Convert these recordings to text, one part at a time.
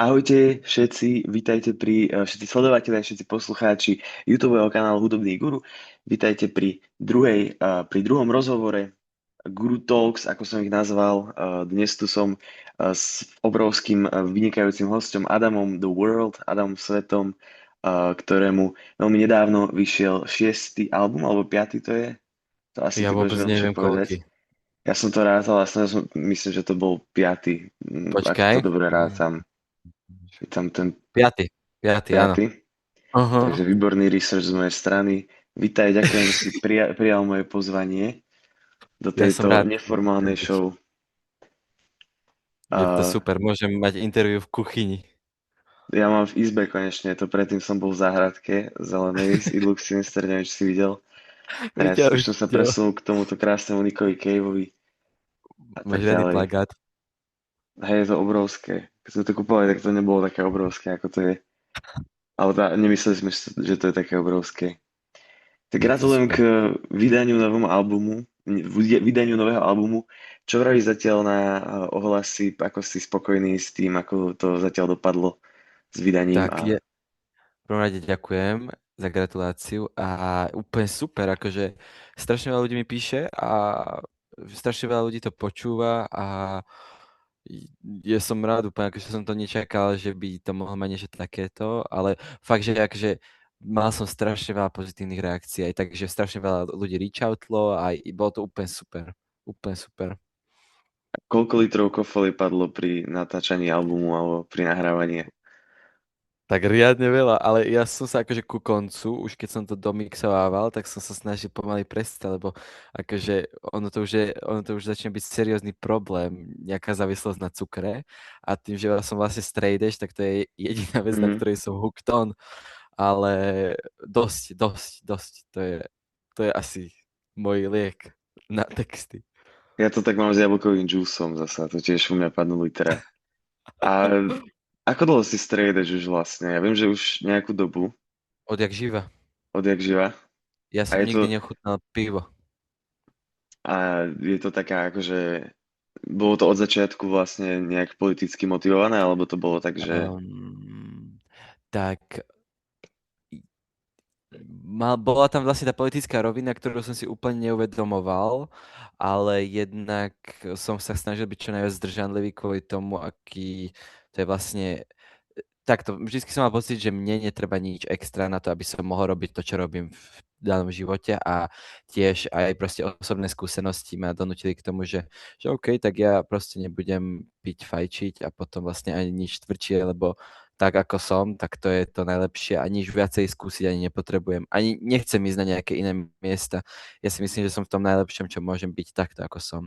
Ahojte všetci, vítajte všetci sledovateľi a všetci poslucháči YouTubeového kanálu Hudobný guru. Vítajte pri druhom rozhovore Guru Talks, ako som ich nazval. Dnes tu som s obrovským vynikajúcim hostom Adamom The World, Adamom Svetom, ktorému veľmi nedávno vyšiel šiestý album, alebo piatý to je. To asi Ja ty vôbec budeš lepšie neviem povedať. koľky. Ja som to rátal a myslím, že to bol piatý, ak to Počkaj. dobre rátam. Je tam ten Piaty. Piaty, áno. piaty. Takže Aha. výborný research z mojej strany. Vítaj, ďakujem, že si prijal moje pozvanie do Ja som tejto rád. neformálnej show. Je to Uh, super, môžem mať interview v kuchyni. ja mám v izbe konečne, to predtým som bol v záhradke zelenej z Idlux Sinister, neviem, či si videl. Teraz Videl, už som sa videl. presunul k tomuto krásnemu Nickovi Caveovi a Máš tak riadny ďalej. plagát. Hej, je to obrovské. Keď sme to kupovali, tak to nebolo také obrovské, ako to je. Ale nemysleli sme, že to je také obrovské. Tak Je to gratulujem k super. vydaniu nového albumu. Čo vravíš zatiaľ na ohlasy, ako si spokojný s tým, ako to zatiaľ dopadlo s vydaním Tak je, v prvom rade ďakujem za gratuláciu a úplne super, akože strašne veľa ľudí mi píše a strašne veľa ľudí to počúva a ja som rád úplne, akože som to nečakal, že by to mohlo mať niečo takéto, ale fakt, že akože mal som strašne veľa pozitívnych reakcií, aj takže strašne veľa ľudí reach outlo a bolo to úplne super. Úplne super. koľko litrov kofoly padlo pri natáčaní albumu alebo pri nahrávaní? Tak riadne veľa, ale ja som sa akože ku koncu, už keď som to domixovával, tak som sa snažil pomaly prestať, lebo akože ono to už začne byť seriózny problém, nejaká závislosť na cukre a tým, že ja som vlastne straight edge, tak to je jediná vec, na Mhm. ktorej som hooked on, ale dosť, to je asi môj liek na texty. Ja to tak mám s jablkovým džúsom zasa, to tiež u mňa padnú litra. A ako dlho si striedeš už vlastne? Ja viem, že už nejakú dobu, Odjak živa. odjak živa. Ja A som je to, nikdy nechutnal pivo. je to taká akože bolo to od začiatku vlastne nejak politicky motivované, alebo to bolo tak, že Um, tak bola tam vlastne tá politická rovina, ktorú som si úplne neuvedomoval, ale jednak som sa snažil byť čo najviac zdržanlivý kvôli tomu, aký to je vlastne takto. Vždycky som mal pocit, že mne netreba nič extra na to, aby som mohol robiť to, čo robím v danom živote a tiež aj proste osobné skúsenosti ma donútili k tomu, že OK, tak ja proste nebudem piť, fajčiť a potom vlastne ani nič tvrdšie, lebo tak ako som, tak to je to najlepšie a nič viacej skúsiť ani nepotrebujem. Ani nechcem ísť na nejaké iné miesta. Ja si myslím, že som v tom najlepšom, čo môžem byť takto, ako som.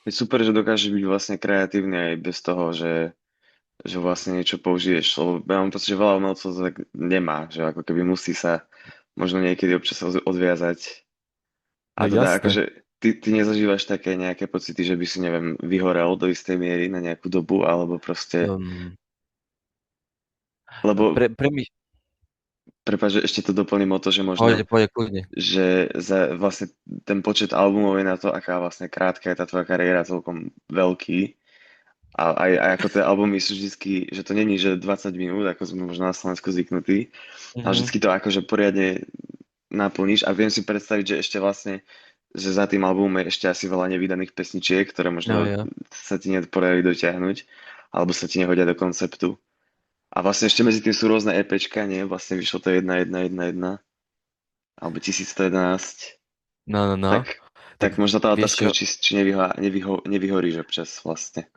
je super, že dokážeš byť vlastne kreatívny aj bez toho, že vlastne niečo použiješ. Lebo ja mám pocit, že veľa umelcov to tak nemá, že ako keby musí sa možno niekedy občas odviazať. No A teda jasné. akože ty nezažívaš také nejaké pocity, že by si, neviem, vyhorel do istej miery na nejakú dobu, alebo proste, Um, lebo pre my... prepáč, že ešte to doplním o to, že možno Pôjde kľudne. že vlastne ten počet albumov je na to, aká vlastne krátka je tá tvoja kariéra, celkom veľký. A aj ako tie albumy sú vždycky, že to není, že 20 minút, ako sme možno na Slovensku zvyknutí, ale Mhm. vždycky to akože poriadne naplníš a viem si predstaviť, že ešte vlastne, že za tým albumom je ešte asi veľa nevydaných pesničiek, ktoré No možno jo. sa ti nepodarili dotiahnuť, alebo sa ti nehodia do konceptu. A vlastne ešte medzi tým sú rôzne EPčka, nie? Vlastne vyšlo to 1.1.1.1 alebo 1111. No, no, no. Tak, Tak tak možno tá vieš otázka, čo, že či nevyhoríš občas vlastne.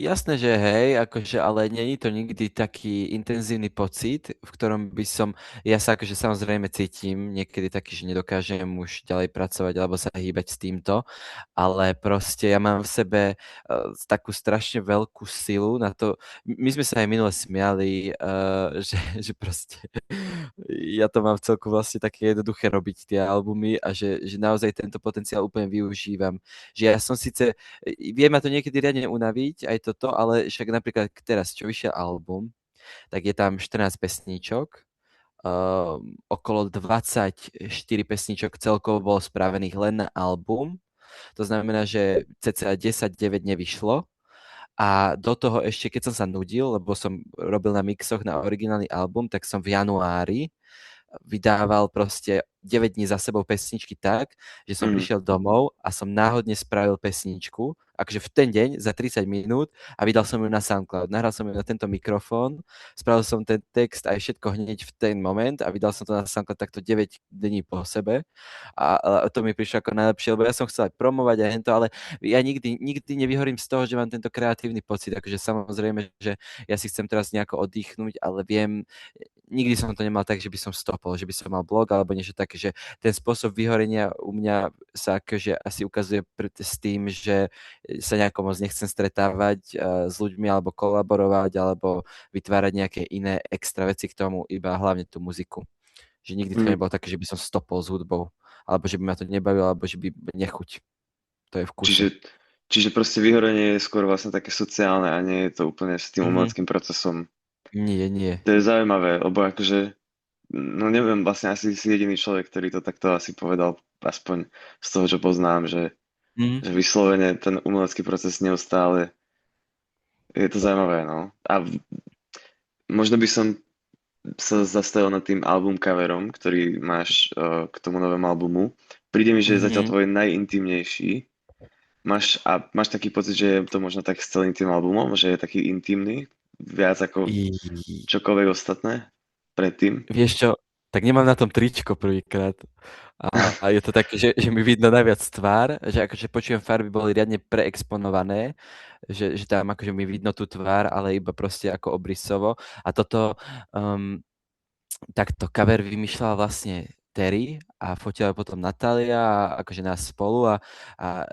jasné, že hej, akože, ale není to nikdy taký intenzívny pocit, v ktorom by som, ja sa akože samozrejme cítim niekedy taký, že nedokážem už ďalej pracovať alebo sa hýbať s týmto, ale proste ja mám v sebe takú strašne veľkú silu na to. My sme sa aj minule smiali, že proste ja to mám v celku vlastne také jednoduché robiť tie albumy a že naozaj tento potenciál úplne využívam. Že ja som síce, vie ma to niekedy riadne unaviť, aj toto, ale však napríklad teraz, čo vyšiel album, tak je tam 14 pesníčok, okolo 24 pesníčok celkovo bolo spravených len na album. To znamená, že cca 10-9 nevyšlo A do toho ešte, keď som sa nudil, lebo som robil na mixoch na originálny album, tak som v januári vydával proste 9 dní za sebou pesničky tak, že som Mhm. prišiel domov a som náhodne spravil pesničku, akože v ten deň za 30 minút a vydal som ju na SoundCloud. Nahral som ju na tento mikrofón, spravil som ten text aj všetko hneď v ten moment a vydal som to na SoundCloud takto 9 dní po sebe. A to mi prišlo ako najlepšie, lebo ja som chcel aj promovať a hento, ale ja nikdy nevyhorím z toho, že mám tento kreatívny pocit. Akože samozrejme, že ja si chcem teraz nejako oddychnúť, ale viem, nikdy som to nemal tak, že by som stopol, že by som mal blog alebo niečo také, že ten spôsob vyhorenia u mňa sa akože asi ukazuje s tým, že sa nejako moc nechcem stretávať s ľuďmi alebo kolaborovať alebo vytvárať nejaké iné extra veci k tomu, iba hlavne tú muziku. Že nikdy to Mhm. nebolo také, že by som stopol s hudbou, alebo že by ma to nebavilo, alebo že by nechuť. To je v kuse. Čiže, čiže proste vyhorenie je skôr vlastne také sociálne a nie je to úplne s tým Mhm. umeleckým procesom. Nie, nie. To je zaujímavé, lebo akože, no neviem, vlastne asi si jediný človek, ktorý to takto asi povedal, aspoň z toho, čo poznám, Mhm. že vyslovene ten umelecký proces neustále, je to zaujímavé, no. A možno by som sa zastavil nad tým album coverom, ktorý máš k tomu novému albumu. Príde mi, že je zatiaľ Mhm. tvoj najintímnejší. Máš taký pocit, že je to možno tak s celým tým albumom, že je taký intimný, viac ako I... čokoľvek ostatné predtým? Vieš čo, tak nemám na tom tričko prvýkrát. A je to také, že mi vidno najviac tvár, že akože počujem farby boli riadne preexponované, že tam akože mi vidno tú tvár, ale iba proste ako obrysovo. A toto, um, takto cover vymýšľala vlastne Terry a fotila potom Natália a akože nás spolu a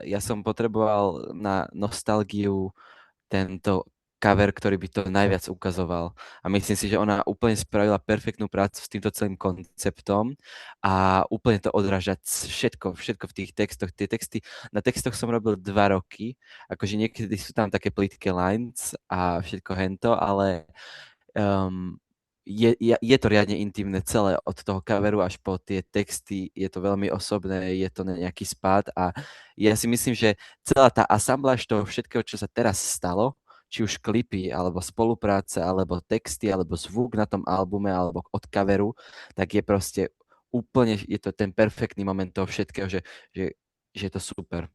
ja som potreboval na nostalgiu tento cover, ktorý by to najviac ukazoval. A myslím si, že ona úplne spravila perfektnú prácu s týmto celým konceptom a úplne to odráža všetko v tých textoch. Tie texty, na textoch som robil 2 roky, akože niekedy sú tam také plitké lines a všetko hento, ale um, je to riadne intimné celé od toho coveru až po tie texty, je to veľmi osobné, je to nejaký spád a ja si myslím, že celá tá asambláž toho všetkého, čo sa teraz stalo, či už klipy, alebo spolupráce, alebo texty, alebo zvuk na tom albume, alebo od coveru, tak je proste úplne, je to ten perfektný moment toho všetkého, že je to super.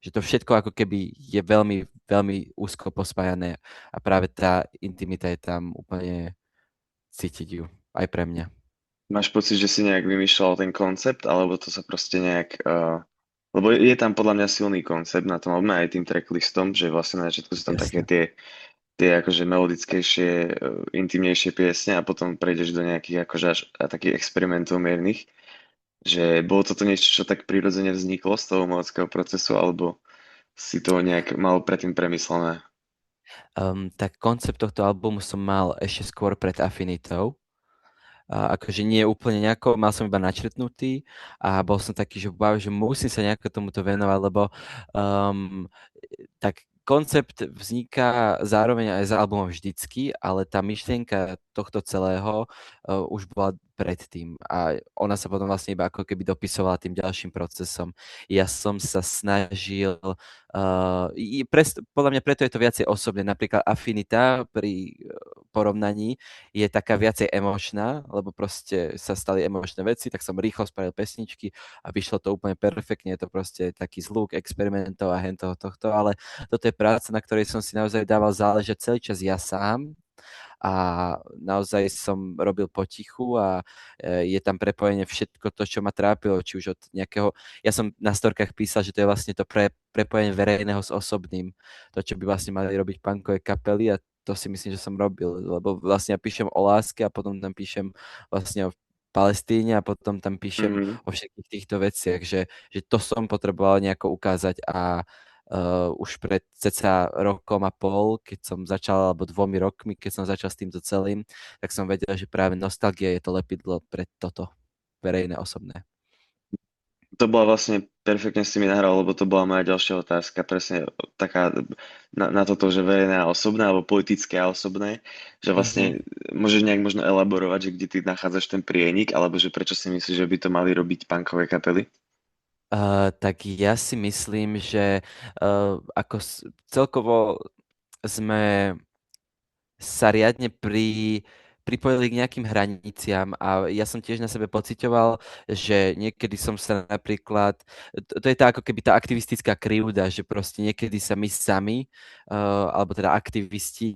Že to všetko ako keby je veľmi, veľmi úzko pospájané a práve tá intimita je tam úplne cítiť ju. Aj pre mňa. Máš pocit, že si nejak vymýšľal ten koncept, alebo to sa proste nejak... lebo je tam podľa mňa silný koncept na tom albume aj tým tracklistom, že vlastne na začiatku sú tam také Jasne. tie akože melodickejšie, intimnejšie piesne a potom prejdeš do nejakých akože až takých experimentov miernych. Že bolo toto niečo, čo tak prirodzene vzniklo z toho umeleckého procesu, alebo si to nejak mal predtým premyslené? Tak koncept tohto albumu som mal ešte skôr pred Affinitou. A akože nie úplne nejako, mal som iba načrtnutý a bol som taký, že wow, že musím sa nejako tomuto venovať, lebo um, tak koncept vzniká zároveň aj s albumom vždycky, ale tá myšlienka tohto celého už bola predtým a ona sa potom vlastne iba ako keby dopisovala tým ďalším procesom. Ja som sa snažil, podľa mňa preto je to viacej osobné, napríklad Affinita pri porovnaní je taká viacej emočná, lebo proste sa stali emočné veci, tak som rýchlo spravil pesničky a vyšlo to úplne perfektne, je to proste taký zlúk experimentov a hen toho tohto, ale toto je práca, na ktorej som si naozaj dával záležať celý čas ja sám a naozaj som robil potichu a je tam prepojenie všetko to, čo ma trápilo, či už od nejakého, ja som na storkách písal, že to je vlastne to prepojenie verejného s osobným, to, čo by vlastne mali robiť punkové kapely a to si myslím, že som robil, lebo vlastne ja píšem o láske a potom tam píšem vlastne o Palestíne a potom tam píšem Mhm. o všetkých týchto veciach, že to som potreboval nejako ukázať a už pred ceca rokom a pol, keď som začal, alebo 2 rokmi, keď som začal s týmto celým, tak som vedel, že práve nostalgia je to lepidlo pre toto verejné, osobné. To bola vlastne, perfektne si mi nahral, lebo to bola moja ďalšia otázka, presne taká na toto, že verejné a osobné, alebo politické a osobné, že Mhm. vlastne môžeš nejak možno elaborovať, že kde ty nachádzaš ten prienik, alebo že prečo si myslíš, že by to mali robiť punkové kapely? Tak ja si myslím, že celkovo sme sa riadne pripojili k nejakým hraniciam a ja som tiež na sebe pociťoval, že niekedy som sa napríklad, to je tá ako keby tá aktivistická krivda, že proste niekedy sa my sami, alebo teda aktivisti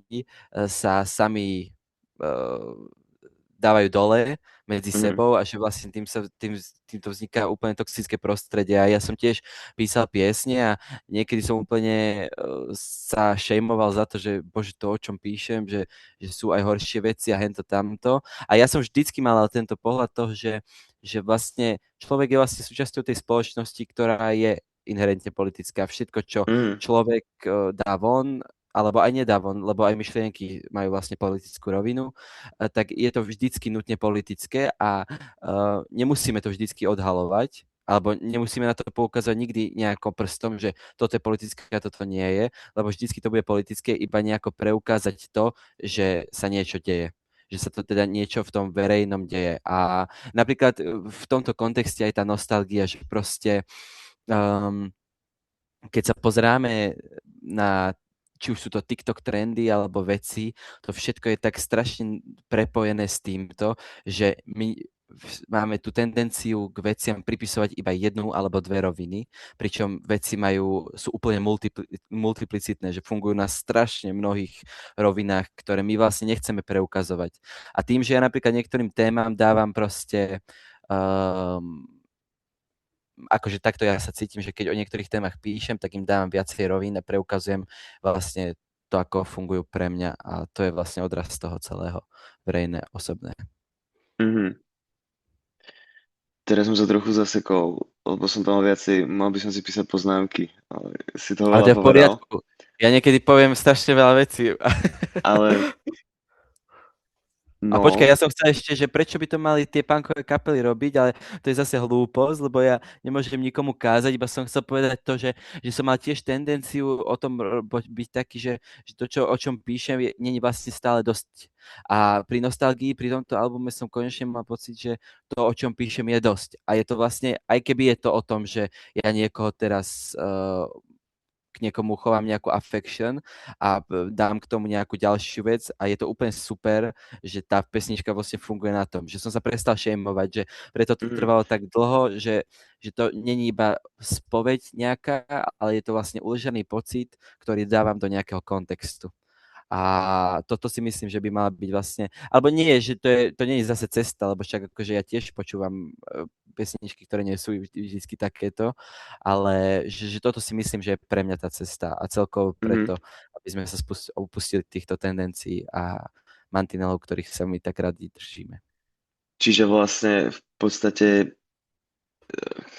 sa sami dávajú dole medzi Mhm. sebou a že vlastne týmto vzniká úplne toxické prostredie. A ja som tiež písal piesne a niekedy som úplne sa šejmoval za to, že bože, to, o čom píšem, že sú aj horšie veci a hento tamto. A ja som vždycky mal tento pohľad toho, že vlastne človek je vlastne súčasťou tej spoločnosti, ktorá je inherentne politická. Všetko, čo Mhm. človek dá von, alebo aj nedá von, lebo aj myšlienky majú vlastne politickú rovinu, tak je to vždycky nutne politické a nemusíme to vždycky odhalovať, alebo nemusíme na to poukazovať nikdy nejako prstom, že toto je politické a toto nie je, lebo vždycky to bude politické, iba nejako preukázať to, že sa niečo deje, že sa to teda niečo v tom verejnom deje. A napríklad v tomto kontexte aj tá nostalgia, že proste um, keď sa pozráme na či už sú to TikTok trendy alebo veci, to všetko je tak strašne prepojené s týmto, že my máme tú tendenciu k veciam pripisovať iba jednu alebo dve roviny, pričom veci sú úplne multiplicitné, že fungujú na strašne mnohých rovinách, ktoré my vlastne nechceme preukazovať. A tým, že ja napríklad niektorým témam dávam proste um, akože takto ja sa cítim, že keď o niektorých témach píšem, tak im dávam viacej rovín a preukazujem vlastne to, ako fungujú pre mňa a to je vlastne odraz toho celého verejné, osobné. Mhm. Teraz som sa trochu zasekol, lebo som tam mal viacej, mal by som si písať poznámky, ale si toho Ale veľa to je v povedal. poriadku. Ja niekedy poviem strašne veľa vecí. Ale A počkaj, no, ja som chcel ešte, že prečo by to mali tie punkové kapely robiť, ale to je zase hlúposť, lebo ja nemôžem nikomu kázať, iba som chcel povedať to, že som mal tiež tendenciu o tom byť taký, že to, o čom píšem, není vlastne stále dosť. A pri nostalgii, pri tomto albume som konečne mal pocit, že to, o čom píšem, je dosť. A je to vlastne, aj keby je to o tom, že ja niekoho teraz k niekomu chovám nejakú affection a dám k tomu nejakú ďalšiu vec a je to úplne super, že tá pesnička vlastne funguje na tom, že som sa prestal šejmovať, že preto to mhm, trvalo tak dlho, že to není iba spoveď nejaká, ale je to vlastne uležený pocit, ktorý dávam do nejakého kontextu. A toto si myslím, že by mala byť vlastne, alebo nie, že to nie je zase cesta, lebo však akože ja tiež počúvam pesničky, ktoré nie sú vždy takéto, ale že toto si myslím, že je pre mňa tá cesta a celkovo mhm. preto, aby sme sa upustili týchto tendencií a mantinelov, ktorých sa my tak radi držíme. Čiže vlastne v podstate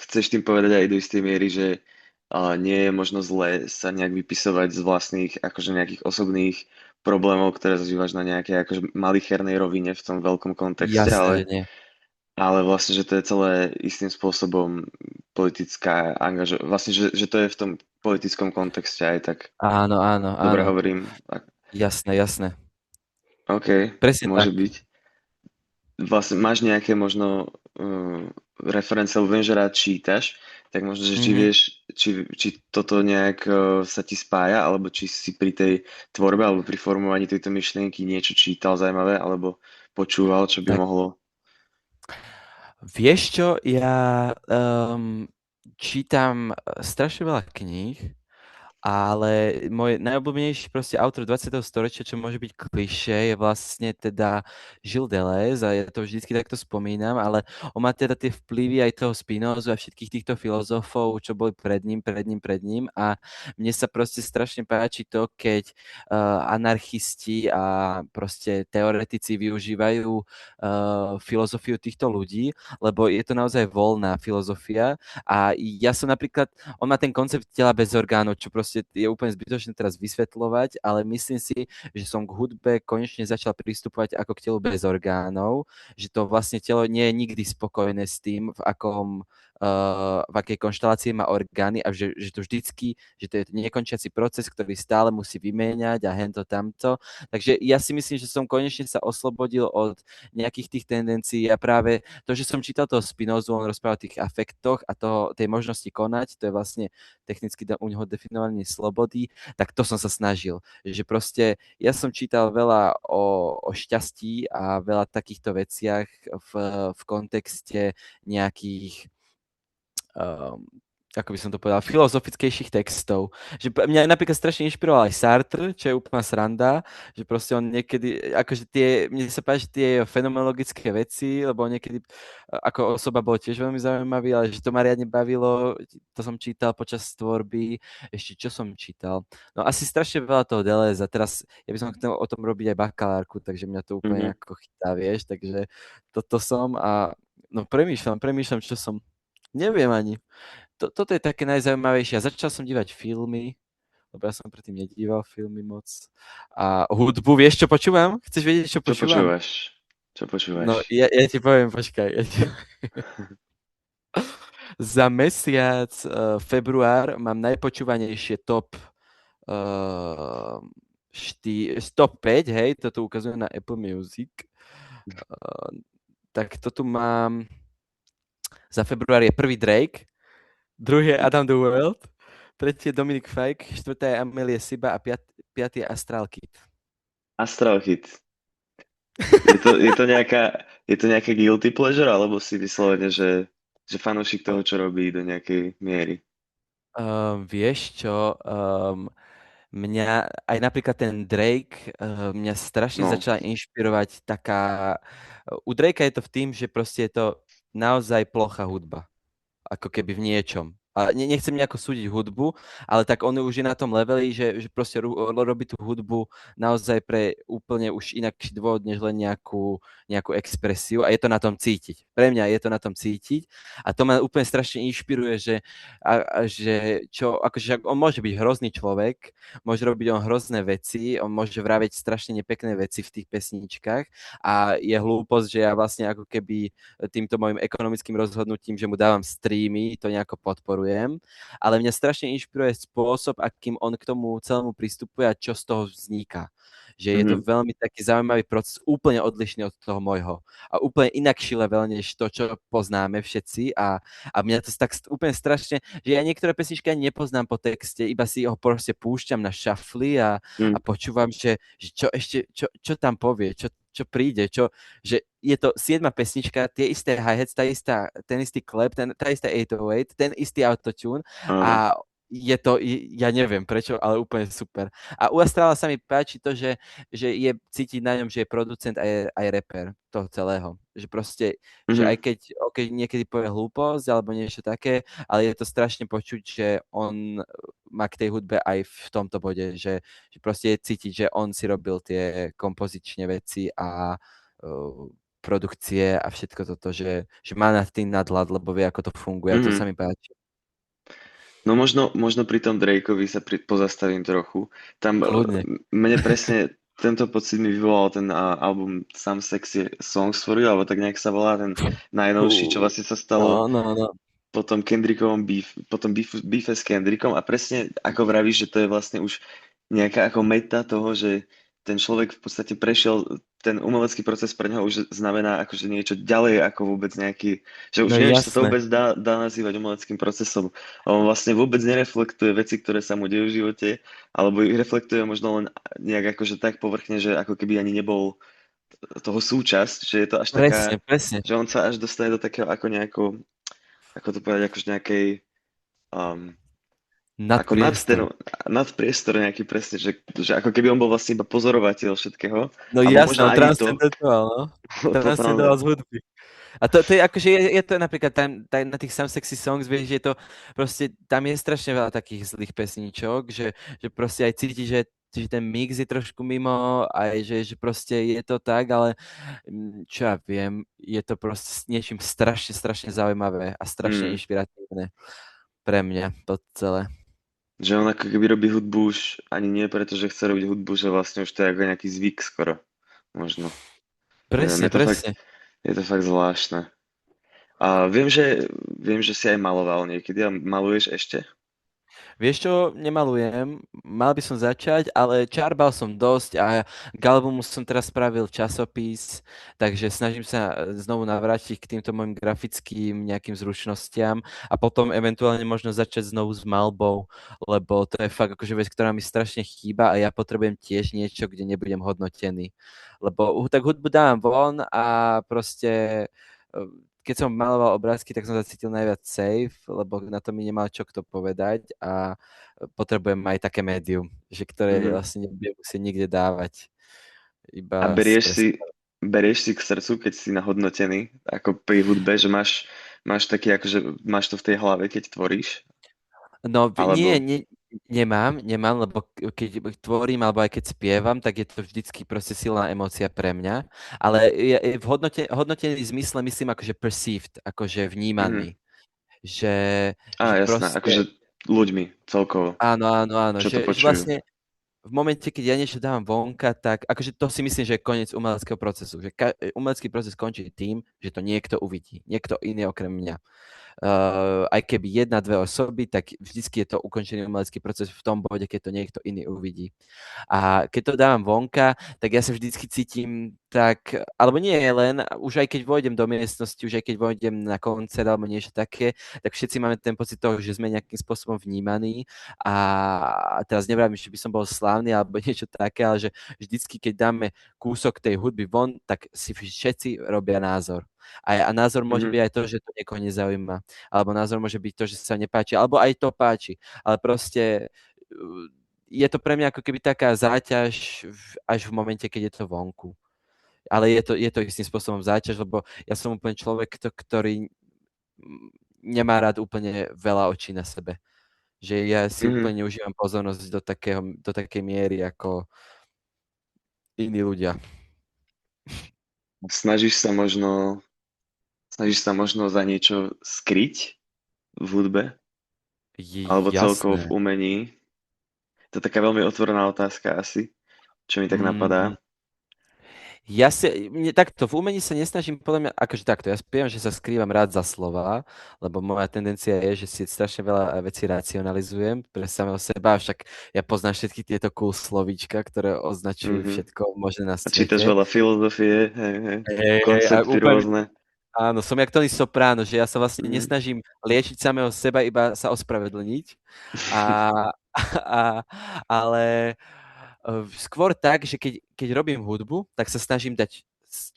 chceš tým povedať aj do istej miery, že nie je možno zlé sa nejak vypisovať z vlastných, akože nejakých osobných problémov, ktoré zažívaš na nejakej akože malichernej rovine v tom veľkom kontexte, Jasné, že nie. ale vlastne, že to je celé istým spôsobom politická vlastne, že to je v tom politickom kontexte aj tak. Áno, áno, Dobre áno. hovorím. Jasné, jasné. OK, Presne môže tak. byť. Vlastne máš nejaké možno referencie, lebo viem, že rád čítaš, tak možno, že či Mhm. vieš, či toto nejak sa ti spája, alebo či si pri tej tvorbe alebo pri formovaní tejto myšlienky niečo čítal zaujímavé, alebo počúval, čo by Tak mohlo. vieš čo, ja čítam strašne veľa kníh, ale môj najobľúbenejší proste autor 20. storočia, čo môže byť klišé, je vlastne teda Gilles Deleuze a ja to vždycky takto spomínam, ale on má teda tie vplyvy aj toho Spinozu a všetkých týchto filozofov, čo boli pred ním a mne sa proste strašne páči to, keď anarchisti a proste teoretici využívajú filozofiu týchto ľudí, lebo je to naozaj voľná filozofia a ja som napríklad on má ten koncept tela bez orgánov, čo proste je úplne zbytočné teraz vysvetľovať, ale myslím si, že som k hudbe konečne začal pristupovať ako k telu bez orgánov, že to vlastne telo nie je nikdy spokojné s tým, v akej konštelácii má orgány a že to vždycky, že to je nekončiaci proces, ktorý stále musí vymieňať a hento tamto. Takže ja si myslím, že som konečne sa oslobodil od nejakých tých tendencií a práve to, že som čítal toho Spinozu, on rozprával o tých afektoch a tej možnosti konať, to je vlastne technicky u neho definovanie slobody, tak to som sa snažil. Že proste ja som čítal veľa o šťastí a veľa takýchto veciach v kontexte nejakých um, ako by som to povedal, filozofickejších textov. Že mňa napríklad strašne inšpiroval aj Sartre, čo je úplná sranda, že proste on niekedy, akože mne sa páči tie fenomenologické veci, lebo on niekedy ako osoba bol tiež veľmi zaujímavý, ale že to ma riadne bavilo, to som čítal počas tvorby, ešte čo som čítal. No asi strašne veľa toho Deleuze a teraz ja by som chcel o tom robiť aj bakalárku, takže mňa to úplne Mhm. ako chytá, vieš, takže toto som a no premýšľam, čo som, neviem ani. Toto je také najzaujímavejšie. A začal som dívať filmy, lebo ja som predtým nedíval filmy moc. A hudbu, vieš, čo počúvam? Chceš vedieť, čo Čo počúvam? počúvaš? Čo počúvaš? No, ja ti poviem, počkaj. Za mesiac február mám najpočúvanejšie uh, top 5, hej, toto ukazuje na Apple Music. Uh, tak to tu mám, za február je prvý Drake, druhý je Adam the World, tretí je Dominik Fike, štvrtá je Amelie Siba a piatý je Astral Kid. Astral Hit. Je to nejaká guilty pleasure, alebo si vyslovene, že fanúšik toho, čo robí do nejakej miery? Vieš čo, mňa aj napríklad ten Drake, mňa strašne No. začala inšpirovať taká... U Drakea je to v tým, že proste je to naozaj plochá hudba. Ako keby v niečom. A nechcem nejako súdiť hudbu, ale tak on už je na tom leveli, že proste robí tú hudbu naozaj pre úplne už inakší dôvod, než len nejakú expresiu a je to na tom cítiť. Pre mňa je to na tom cítiť a to ma úplne strašne inšpiruje, že čo, akože on môže byť hrozný človek, môže robiť on hrozné veci, on môže vraviť strašne nepekné veci v tých pesničkách a je hlúposť, že ja vlastne ako keby týmto môjim ekonomickým rozhodnutím, že mu dávam streamy, to nejako podporujem, ale mňa strašne inšpiruje spôsob, akým on k tomu celému pristupuje a čo z toho vzniká. Že je to Mhm. veľmi taký zaujímavý proces, úplne odlišný od toho môjho. A úplne inakší level, než to, čo poznáme všetci. A mňa to tak úplne strašne, že ja niektoré pesničky ani nepoznám po texte, iba si ho proste púšťam na šafli a Mm. počúvam, že čo ešte, čo tam povie, čo príde, že je to 7. pesnička, tie isté hi-hats, ten istý klep, tá istá 808, ten istý autotune Áno. a je to, ja neviem prečo, ale úplne super. A u Astrala sa mi páči to, že je cítiť na ňom, že je producent aj rapper toho celého. Že proste, že Mhm. aj keď niekedy povie hlúposť alebo niečo také, ale je to strašne počuť, že on má k tej hudbe aj v tomto bode, že proste je cítiť, že on si robil tie kompozičné veci a produkcie a všetko toto, že má nad tým nadhľad, lebo vie, ako to funguje a to sa Mhm. mi páči. No možno pri tom Drakeovi sa pozastavím trochu. Tam Kľudne. mne presne tento pocit mi vyvolal ten album Some Sexy Songs for You, alebo tak nejak sa volá ten najnovší, čo vlastne sa stalo No, no, no. potom beefe s Kendrickom a presne ako vravíš, že to je vlastne už nejaká ako meta toho, že ten človek v podstate prešiel, ten umelecký proces pre neho už znamená akože niečo ďalej ako vôbec nejaký, že už No neviem, či sa to jasné. vôbec dá nazývať umeleckým procesom. A on vlastne vôbec nereflektuje veci, ktoré sa mu dejú v živote, alebo ich reflektuje možno len nejak akože tak povrchne, že ako keby ani nebol toho súčasť, že je to až Presne, taká, presne. že on sa až dostane do takého ako nejako, ako to povedať, akože nejakej um, ako Nadpriestor. nad priestor nejaký presne, že ako keby on bol vlastne iba pozorovateľ všetkého, No alebo jasné, možno on ani to, transcendoval, no. Transcendoval totálne. z hudby. A to je akože, je to napríklad tam na tých Some Sexy Songs, vieš, je to proste, tam je strašne veľa takých zlých pesničok, že proste aj cíti, že ten mix je trošku mimo, aj že proste je to tak, ale čo ja viem, je to proste s niečím strašne, strašne zaujímavé a strašne Mm. inšpiratívne pre mňa to celé. Že on ako keby robí hudbu už ani nie preto, že chce robiť hudbu, že vlastne už to je ako nejaký zvyk skoro. Možno. Neviem, Presne, presne. je to fakt zvláštne. A viem, že si aj maloval niekedy a maluješ ešte? Vieš čo, nemalujem, mal by som začať, ale čarbal som dosť a k albumu som teraz spravil časopis, takže snažím sa znovu navrátiť k týmto mojim grafickým nejakým zručnostiam a potom eventuálne možno začať znovu s malbou, lebo to je fakt akože vec, ktorá mi strašne chýba a ja potrebujem tiež niečo, kde nebudem hodnotený. Lebo tak hudbu dávam von a proste keď som maloval obrázky, tak som sa cítil najviac safe, lebo na to mi nemal čo kto povedať a potrebujem aj také médium, že ktoré Mhm. vlastne nebudem musieť nikde dávať, A iba stres. berieš si k srdcu, keď si nahodnotený, ako pri hudbe, že máš taký, akože máš to v tej hlave, keď tvoríš? No nie, Alebo... nemám, lebo keď tvorím alebo aj keď spievam, tak je to vždycky proste silná emócia pre mňa, ale v hodnotený zmysle myslím akože perceived, akože Mhm. vnímaný, že Jasné, proste akože ľuďmi celkovo, áno, čo to že počujú. vlastne v momente, keď ja niečo dávam vonka, tak akože to si myslím, že je koniec umeleckého procesu. Že umelecký proces končí tým, že to niekto uvidí. Niekto iný okrem mňa. Aj keby jedna, dve osoby, tak vždycky je to ukončený umelecký proces v tom bode, keď to niekto iný uvidí. A keď to dávam vonka, tak ja sa vždycky cítim tak, alebo nie len, už aj keď vojdem do miestnosti, už aj keď vojdem na koncert alebo niečo také, tak všetci máme ten pocit toho, že sme nejakým spôsobom vnímaní a teraz nevravím, že by som bol slávny alebo niečo také, ale že vždycky, keď dáme kúsok tej hudby von, tak si všetci robia názor. A názor môže Mhm. byť aj to, že to niekoho nezaujíma. Alebo názor môže byť to, že sa nepáči. Alebo aj to páči. Ale proste je to pre mňa ako keby taká záťaž až v momente, keď je to vonku. Ale je to istým spôsobom záťaž, lebo ja som úplne človek, ktorý nemá rád úplne veľa očí na sebe. Že ja si Mhm. úplne neužívam pozornosť do takej miery ako iní ľudia. Snažíš sa možno, snažíš sa možno za niečo skryť v hudbe? Alebo celkovo v Jasné. umení? To je taká veľmi otvorená otázka asi, čo mi tak Mm, napadá. takto, v umení sa nesnažím, podľa mňa, akože takto, ja spievam, že sa skrývam rád za slova, lebo moja tendencia je, že si strašne veľa vecí racionalizujem pre samého seba, však ja poznám všetky tieto cool slovíčka, ktoré označujú Mhm. všetko možné na A čítaš svete. veľa filozofie, hej, hej. A Koncepty úplne, rôzne. áno, som jak Tony Soprano, že ja sa vlastne Mhm. nesnažím liečiť samého seba, iba sa ospravedlniť. A, a, ale skôr tak, že keď robím hudbu, tak sa snažím dať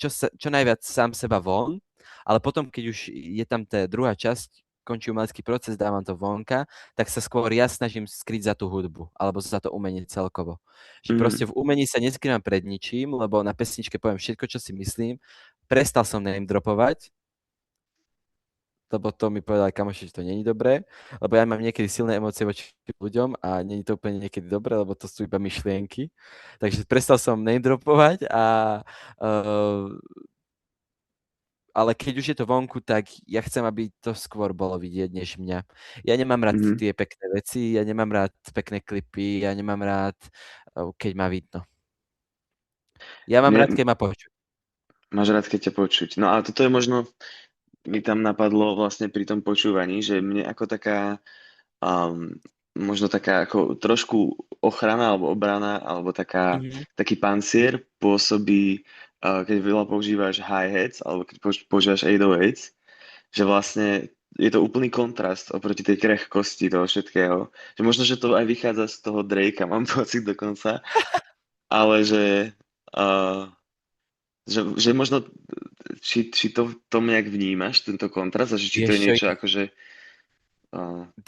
čo najviac sám seba von, ale potom, keď už je tam tá druhá časť, končí umelecký proces, dávam to vonka, tak sa skôr ja snažím skryť za tú hudbu, alebo za to umenie celkovo. Že proste Mhm. v umení sa neskrývam pred ničím, lebo na pesničke poviem všetko, čo si myslím. Prestal som name dropovať, lebo to mi povedali kamoši, že to není dobré, lebo ja mám niekedy silné emócie voči ľuďom a není to úplne niekedy dobré, lebo to sú iba myšlienky. Takže prestal som name dropovať uh, ale keď už je to vonku, tak ja chcem, aby to skôr bolo vidieť než mňa. Ja nemám rád Mhm. tie pekné veci, ja nemám rád pekné klipy, ja nemám rád, keď ma vidno. Ja mám rád, Mne, keď ma počuť. máš rád, keď ťa počuť. No a toto je možno, mi tam napadlo vlastne pri tom počúvaní, že mne ako taká, um, možno taká ako trošku ochrana alebo obrana, alebo Mhm. taký pancier pôsobí, keď veľa používaš hi-hats, alebo keď používaš 808s, že vlastne je to úplný kontrast oproti tej krehkosti toho všetkého. Že možno, že to aj vychádza z toho Drakea, mám pocit dokonca, ale uh, že možno, či to v tom nejak vnímaš, tento kontrast, a že či to Vieš je čo, niečo akože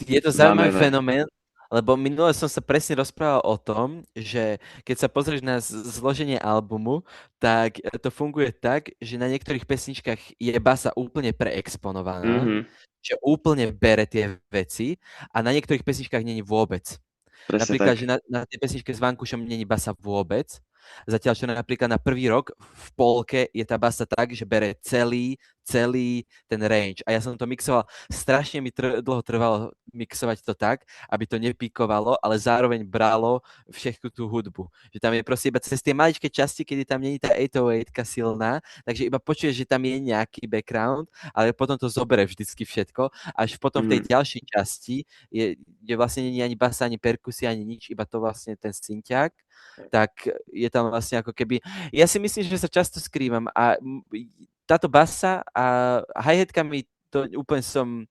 je to zaujímavý znamené. fenomén, lebo minule som sa presne rozprával o tom, že keď sa pozrieš na zloženie albumu, tak to funguje tak, že na niektorých pesničkách je basa úplne preexponovaná, Mhm, že úplne bere tie veci a na niektorých pesničkách není vôbec. presne Napríklad, že tak. na tej pesničke s Vankušom není basa vôbec, zatiaľ čo napríklad na prvý rok v polke je tá basa tak, že bere celý celý ten range. A ja som to mixoval, strašne mi dlho trvalo mixovať to tak, aby to nepíkovalo, ale zároveň bralo všetku tú hudbu. Že tam je proste iba cez tie maličké časti, kedy tam není tá 808 silná, takže iba počuješ, že tam je nejaký background, ale potom to zoberie vždycky všetko. Až potom v tej Mhm. ďalšej časti kde vlastne nie je ani basa, ani perkusia, ani nič, iba to vlastne ten synťák, tak je tam vlastne ako keby... Ja si myslím, že sa často skrývam a táto basa a hi-hatka mi to úplne som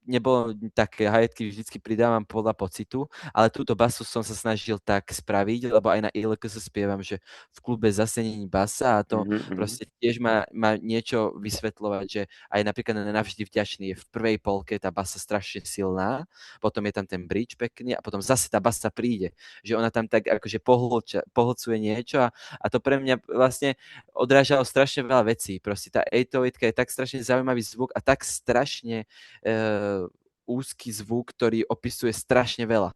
nebolo také, hi-hatky vždycky pridávam podľa pocitu, ale túto basu som sa snažil tak spraviť, lebo aj na ILKS spievam, že v klube zase není basa a to Mhm. Mhm. proste tiež má niečo vysvetľovať, že aj napríklad na Navždy vďačný je v prvej polke tá basa strašne silná, potom je tam ten bridge pekný a potom zase tá basa príde, že ona tam tak akože pohlcuje niečo a to pre mňa vlastne odrážalo strašne veľa vecí. Proste tá 808 je tak strašne zaujímavý zvuk a tak strašne úzky zvuk, ktorý opisuje strašne veľa.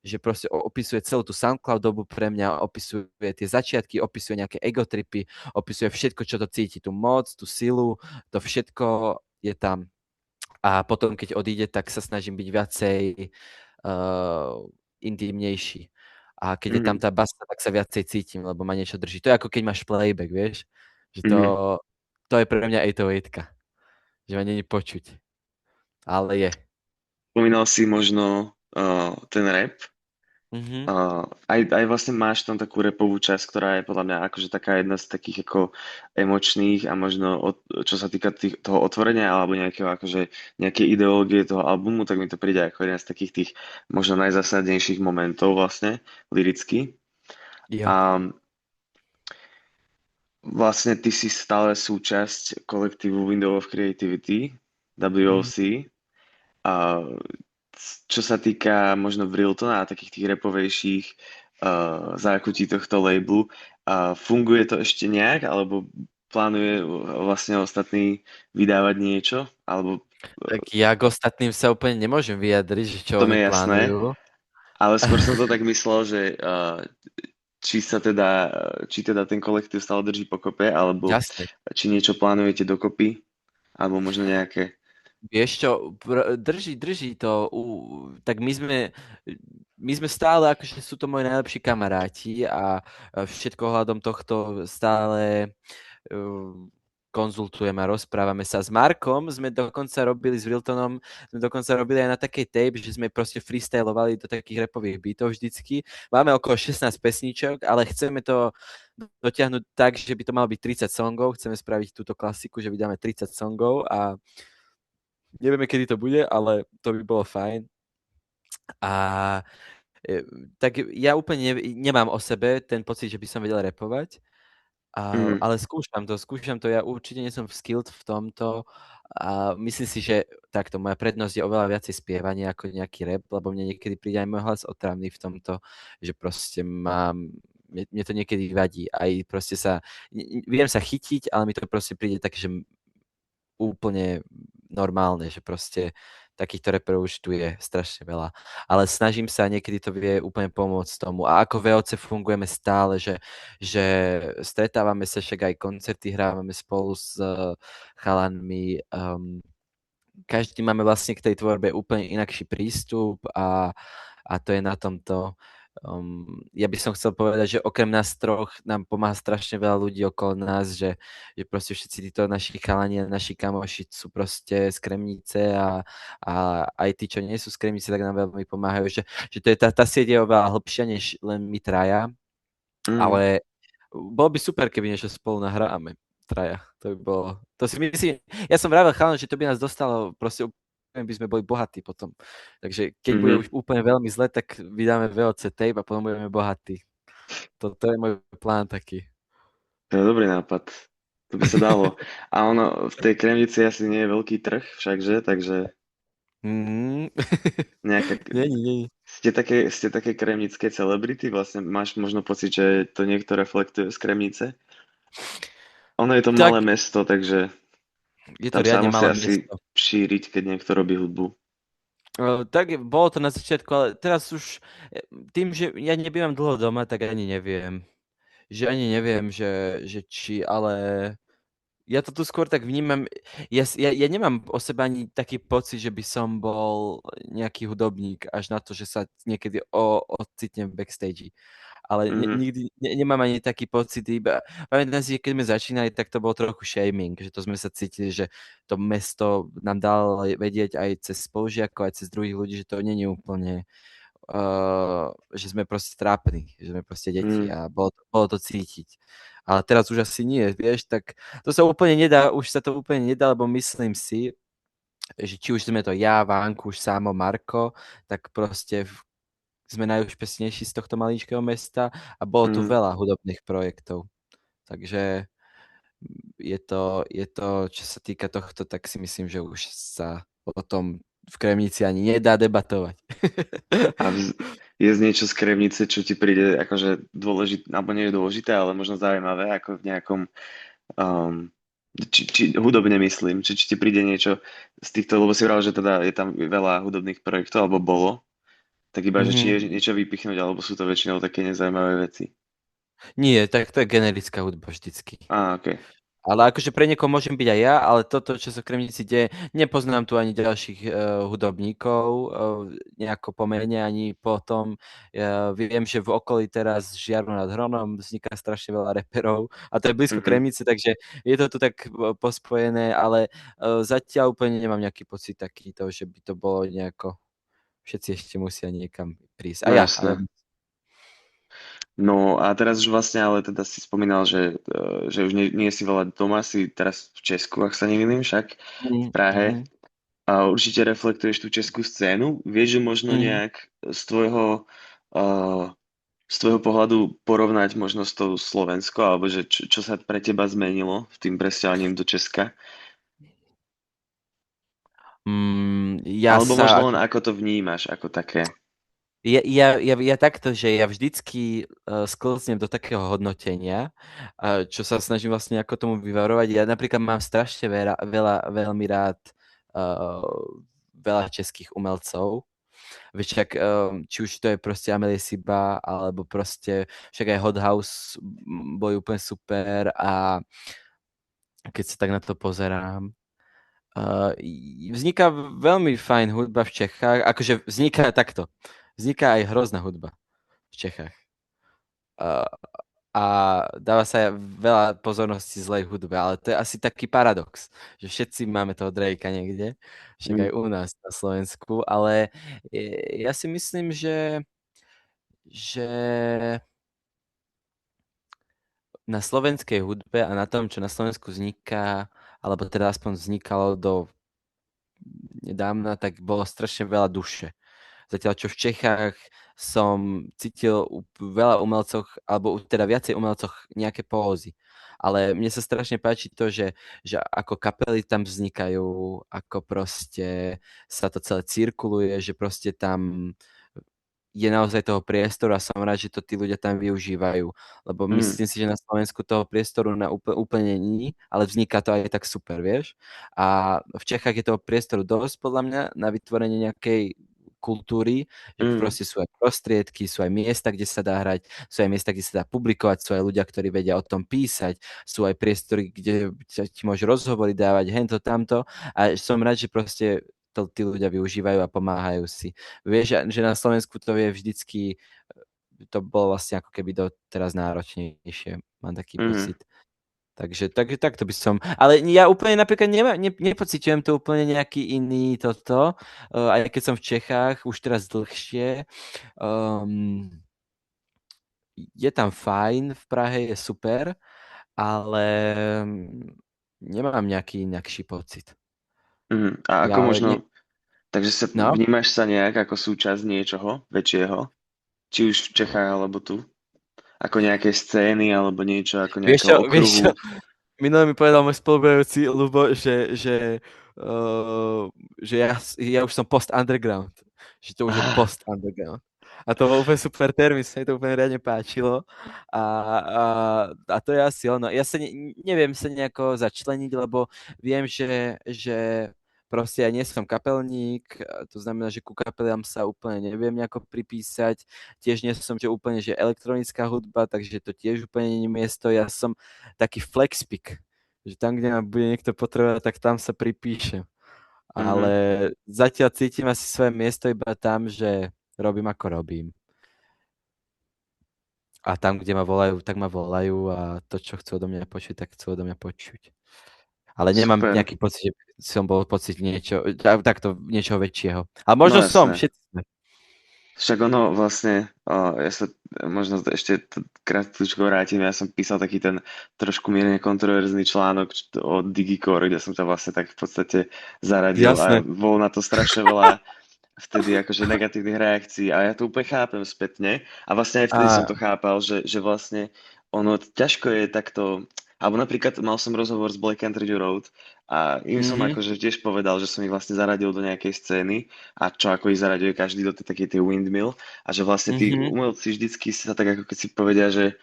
Že proste opisuje celú tú SoundCloud dobu pre mňa, opisuje tie začiatky, opisuje nejaké egotripy, opisuje všetko, čo to cíti, tú moc, tú silu, to všetko je tam. A potom, keď odíde, tak sa snažím byť viacej intimnejší. A keď je tam Mhm. tá basa, tak sa viacej cítim, lebo ma niečo drží. To je ako keď máš playback, vieš? Že to, Mhm. to je pre mňa 808, že ma není počuť. Ale je. Spomínal si možno ten rap. Mhm. Aj vlastne máš tam takú repovú časť, ktorá je podľa mňa akože taká jedna z takých ako emočných a možno čo sa týka toho otvorenia alebo nejakého akože nejakej ideológie toho albumu, tak mi to príde ako jeden z takých tých možno najzásadnejších momentov vlastne liricky. Jo. A vlastne ty si stále súčasť kolektívu Window of Creativity, Mhm. WOC. A čo sa týka možno Vriltona a takých tých repovejších zákutí tohto labelu, funguje to ešte nejak, alebo plánuje vlastne ostatný vydávať niečo? Alebo Tak ja k ostatným sa úplne nemôžem vyjadriť, že čo to mi oni je jasné, plánujú. ale skôr som to tak myslel, že či sa teda, či teda ten kolektív stále drží pokope, alebo Jasne. či niečo plánujete dokopy, alebo možno nejaké. Vieš čo, drží to. Tak my sme stále, akože sú to moji najlepší kamaráti a všetko ohľadom tohto stále konzultujeme a rozprávame sa. S Markom sme dokonca robili, s Wiltonom, sme dokonca robili aj na takej tape, že sme proste freestylovali do takých rapových beatov vždycky. Máme okolo 16 pesníčok, ale chceme to dotiahnuť tak, že by to malo byť 30 songov. Chceme spraviť túto klasiku, že vydáme 30 songov a nevieme, kedy to bude, ale to by bolo fajn. A e, tak ja úplne nemám o sebe ten pocit, že by som vedel repovať, Mhm. ale skúšam to. Ja určite nie som skilled v tomto a myslím si, že takto moja prednosť je oveľa viacej spievanie ako nejaký rap, lebo mne niekedy príde aj môj hlas otravný v tomto, že proste mne to niekedy vadí. Aj proste viem sa chytiť, ale mi to proste príde tak, že úplne normálne, že proste takýchto reperov už tu je strašne veľa. Ale snažím sa, niekedy to vie úplne pomôcť tomu. A ako VOC fungujeme stále, že stretávame sa, však aj koncerty hrávame spolu s chalanmi. Každý máme vlastne k tej tvorbe úplne inakší prístup a to je na tomto. Ja by som chcel povedať, že okrem nás troch nám pomáha strašne veľa ľudí okolo nás, že proste všetci títo naši chalani a naši kamoši sú proste z Kremnice a aj tí, čo nie sú z Kremnice, tak nám veľmi pomáhajú, že to je tá sieť je oveľa hlbšia, než len my traja, Mhm. ale bolo by super, keby niečo spolu nahráme. Traja. To by bolo... To si myslím... Ja som vravel chalan, že to by nás dostalo proste úplne by sme boli bohatí potom. Takže keď bude Mhm. už úplne veľmi zle, tak vydáme VOC tape a potom budeme bohatí. To je môj plán taký. To je dobrý nápad. To by sa dalo. A ono v tej Kremnici asi nie je veľký trh všakže, takže Mhm. nejaká. Není. Ste také kremnické celebrity? Vlastne máš možno pocit, že to niekto reflektuje z Kremnice? Ono je to Tak malé mesto, takže je to tam sa riadne musí malé asi mesto. šíriť, keď niekto robí hudbu. Tak bolo to na začiatku, ale teraz už tým, že ja nebývam dlho doma, tak ani neviem. Že ani neviem, že či, ale Ja to tu skôr tak vnímam, ja nemám o sebe ani taký pocit, že by som bol nejaký hudobník, až na to, že sa niekedy ocitnem v backstage. Ale Mhm, nikdy nemám ani taký pocit, iba pamätám si, že keď sme začínali, tak to bol trochu shaming, že to sme sa cítili, že to mesto nám dalo vedieť aj cez spolužiakov, aj cez druhých ľudí, že to není úplne, že sme proste trápni, že sme proste deti mhm. a bolo to cítiť. Ale teraz už asi nie, vieš, tak to sa úplne nedá, už sa to úplne nedá, lebo myslím si, že či už sme to ja, Vánkuš, Sámo, Marko, tak proste sme najúspešnější z tohto maličkého mesta a bolo tu Mhm. veľa hudobných projektov. Takže je to, čo sa týka tohto, tak si myslím, že už sa o tom v Kremnici ani nedá debatovať. A je z niečo z Kremnice, čo ti príde akože dôležité, alebo nie je dôležité, ale možno zaujímavé, ako v nejakom, um, či hudobne myslím, či ti príde niečo z týchto, lebo si vral, že teda je tam veľa hudobných projektov, alebo bolo, tak iba, že či Mhm. je niečo vypichnúť, alebo sú to väčšinou také nezaujímavé veci. Nie, tak to je generická hudba vždycky. OK. Ale akože pre niekoho môžem byť aj ja, ale toto, čo sa v Kremnici deje, nepoznám tu ani ďalších hudobníkov, nejako po mene, ani potom. Viem, že v okolí teraz Žiaru nad Hronom vzniká strašne veľa reperov a to je blízko Mhm. Kremnice, takže je to tu tak pospojené, ale zatiaľ úplne nemám nejaký pocit takýto, že by to bolo nejako, všetci ešte musia niekam prísť. A No ja, jasné. No a teraz už vlastne, ale teda si spomínal, že už nie si veľa doma, si teraz v Česku, ak sa nemýlim však, v Mhm, Prahe. mhm, A určite reflektuješ tú českú scénu. Vieš, že možno mhm. nejak uh, z tvojho pohľadu porovnať možno s tou Slovensko, alebo že čo sa pre teba zmenilo v tým presťahovaním do Česka? Ja Alebo sa možno len ako to vnímaš, ako také. Ja takto, že ja vždycky sklznem do takého hodnotenia, čo sa snažím vlastne ako tomu vyvarovať. Ja napríklad mám strašne veľmi rád uh, veľa českých umelcov. Vieš, či už to je proste Amelie Siba, alebo proste však aj Hot House boli úplne super a keď sa tak na to pozerám, vzniká veľmi fajn hudba v Čechách, akože vzniká takto. Vzniká aj hrozná hudba v Čechách. A, a dáva sa veľa pozornosti zlej hudbe, ale to je asi taký paradox, že všetci máme toho Drakea niekde, však aj Mm, u nás na Slovensku, ale ja si myslím, že na slovenskej hudbe a na tom, čo na Slovensku vzniká, alebo teda aspoň vznikalo do nedávna, tak bolo strašne veľa duše. Zatiaľ čo v Čechách som cítil veľa umelcoch, alebo teda viacej umelcoch nejaké pózy. Ale mne sa strašne páči to, že ako kapely tam vznikajú, ako proste sa to celé cirkuluje, že proste tam je naozaj toho priestoru a som rád, že to tí ľudia tam využívajú. Lebo mm, myslím si, že na Slovensku toho priestoru úplne nie, ale vzniká to aj tak super, vieš. A v Čechách je toho priestoru dosť, podľa mňa, na vytvorenie nejakej kultúry, že mm, proste sú aj prostriedky, sú aj miesta, kde sa dá hrať, sú aj miesta, kde sa dá publikovať, sú aj ľudia, ktorí vedia o tom písať, sú aj priestory, kde ti môžu rozhovory dávať, hento, tamto. A som rád, že proste to tí ľudia využívajú a pomáhajú si. Vieš, že na Slovensku to je vždycky, to bolo vlastne ako keby doteraz náročnejšie, mám taký mm, pocit. Takže takto by som, ale ja úplne napríklad nepociťujem to úplne nejaký iný toto, aj keď som v Čechách už teraz dlhšie, um, je tam fajn, v Prahe je super, ale nemám nejaký inakší pocit. mm. A ako Ja ale možno, takže no, vnímaš sa nejak ako súčasť niečoho väčšieho? Či už v Čechách, alebo tu? Ako nejaké scény, alebo niečo, ako nejakého vieš čo, okruhu? minule mi povedal môj spolubojúci Lubo, že ja už som post-underground. Že to už je Ah, post-underground. A to bol úplne super termín, sa mi to úplne riadne páčilo. A to je asi ono. Ja sa neviem sa nejako začleniť, lebo viem, že proste ja nie som kapelník, to znamená, že ku kapelám sa úplne neviem nejako pripísať. Tiež nie som že úplne že elektronická hudba, takže to tiež úplne nie je miesto. Ja som taký flexpick. Že tam, kde ma bude niekto potrebovať, tak tam sa pripíšem. Ale Mhm. zatiaľ cítim asi svoje miesto iba tam, že robím ako robím. A tam, kde ma volajú, tak ma volajú a to, čo chcú odo mňa počuť, tak chcú odo mňa počuť. Ale nemám Super. nejaký pocit, že som bol pocit niečo, takto niečoho väčšieho. Ale No možno som, jasné. všetci sme. Však ono vlastne, ja sa možno ešte krátko vrátim, ja som písal taký ten trošku mierne kontroverzný článok o Digicore, kde som to vlastne tak v podstate zaradil a Jasné. bolo na to strašne veľa vtedy akože negatívnych reakcií a ja to úplne chápem spätne a vlastne aj vtedy som A, to chápal, že vlastne ono ťažko je takto, alebo napríklad mal som rozhovor s Black Country Road a im som mhm, akože tiež povedal, že som ich vlastne zaradil do nejakej scény a čo ako ich zaraďuje každý do tej takej tej windmill a že vlastne tí mhm, umelci vždycky sa tak ako keď si povedia, že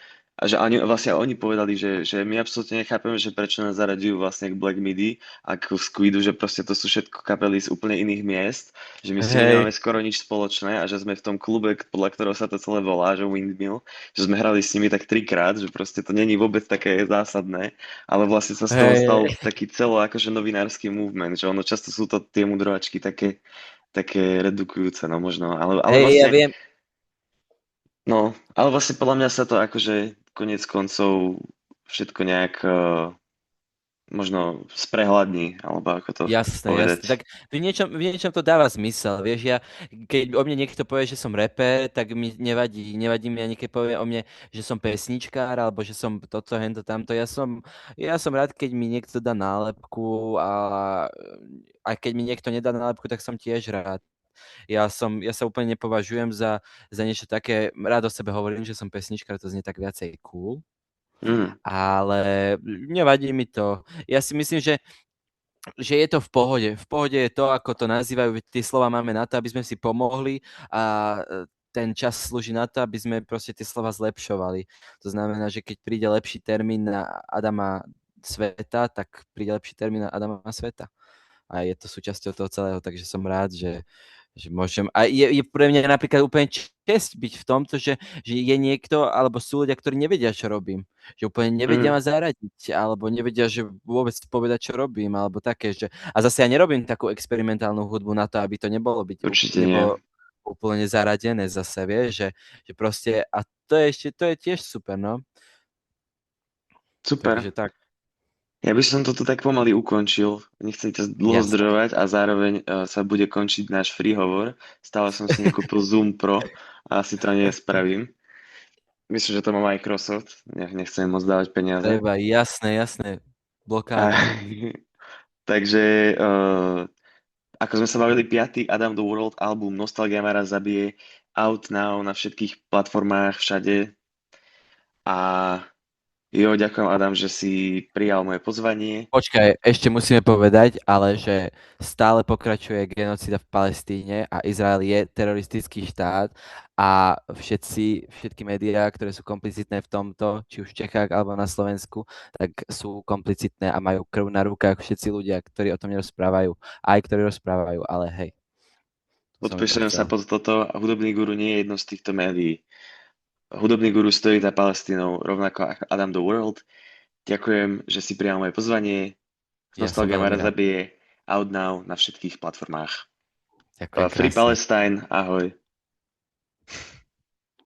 a že vlastne oni povedali, že my absolútne nechápeme, že prečo nás zaraďujú vlastne k Black Midi a k Squidu, že proste to sú všetko kapely z úplne iných miest, že my s nimi nemáme hej, skoro nič spoločné a že sme v tom klube, podľa ktorého sa to celé volá, že Windmill, že sme hrali s nimi tak trikrát, že proste to není vôbec také zásadné, ale vlastne sa z toho stal hej, taký celo akože novinársky movement, že ono často sú to tie mudrovačky také redukujúce, no možno, ale hej, ja vlastne, viem, no, ale vlastne podľa mňa sa to akože konec koncov všetko nejak možno sprehľadní, alebo ako to jasné, jasné. povedať. Tak v niečom to dáva zmysel, vieš, ja, keď o mne niekto povie, že som rapper, tak mi nevadí mi ani keď povie o mne, že som pesničkár, alebo že som toto, hento, tamto. Ja som rád, keď mi niekto dá nálepku a keď mi niekto nedá nálepku, tak som tiež rád. Ja sa úplne nepovažujem za niečo také, rád o sebe hovorím, že som pesničkár, to znie tak viacej cool, Mm, ale nevadí mi to. Ja si myslím, že je to v pohode. V pohode je to, ako to nazývajú, veď tie slova máme na to, aby sme si pomohli a ten čas slúži na to, aby sme proste tie slova zlepšovali. To znamená, že keď príde lepší termín na Adama Sveta, tak príde lepší termín na Adama Sveta. A je to súčasťou toho celého, takže som rád, že môžem. A je pre mňa napríklad úplne česť byť v tomto, že je niekto, alebo sú ľudia, ktorí nevedia, čo robím. Že úplne nevedia ma mm, zaradiť, alebo nevedia, že vôbec povedať, čo robím, alebo také, že... A zase ja nerobím takú experimentálnu hudbu na to, aby to určite nie. nebolo úplne zaradené zase, vieš, že proste... A to je tiež super, no. Super. Takže tak, Ja by som to tu tak pomaly ukončil. Nechcem ťa dlho jasné. zdržovať a zároveň sa bude končiť náš free hovor. Stále som si nekúpil Zoom Pro a asi to nespravím. Myslím, že to má Microsoft. Nechcem moc dávať peniaze. Treba, jasné, jasné. A, Blokáda. takže ako sme sa bavili, 5. Adam the World album Nostalgia ma raz zabije out now na všetkých platformách všade. A jo, ďakujem Adam, že si prijal moje pozvanie. Počkaj, ešte musíme povedať, ale že stále pokračuje genocida v Palestíne a Izrael je teroristický štát a všetky médiá, ktoré sú komplicitné v tomto, či už v Čechách alebo na Slovensku, tak sú komplicitné a majú krv na rukách všetci ľudia, ktorí o tom nerozprávajú. Aj ktorí rozprávajú, ale hej, to som iba Podpíšem sa chcel. pod toto a Hudobný guru nie je jedno z týchto médií. Hudobný guru stojí za Palestínou, rovnako ako Adam the World. Ďakujem, že si prijal moje pozvanie. Ja som Nostalgia veľmi Mara rád. zabije out now na všetkých platformách. Ďakujem Free krásne. Palestine, ahoj.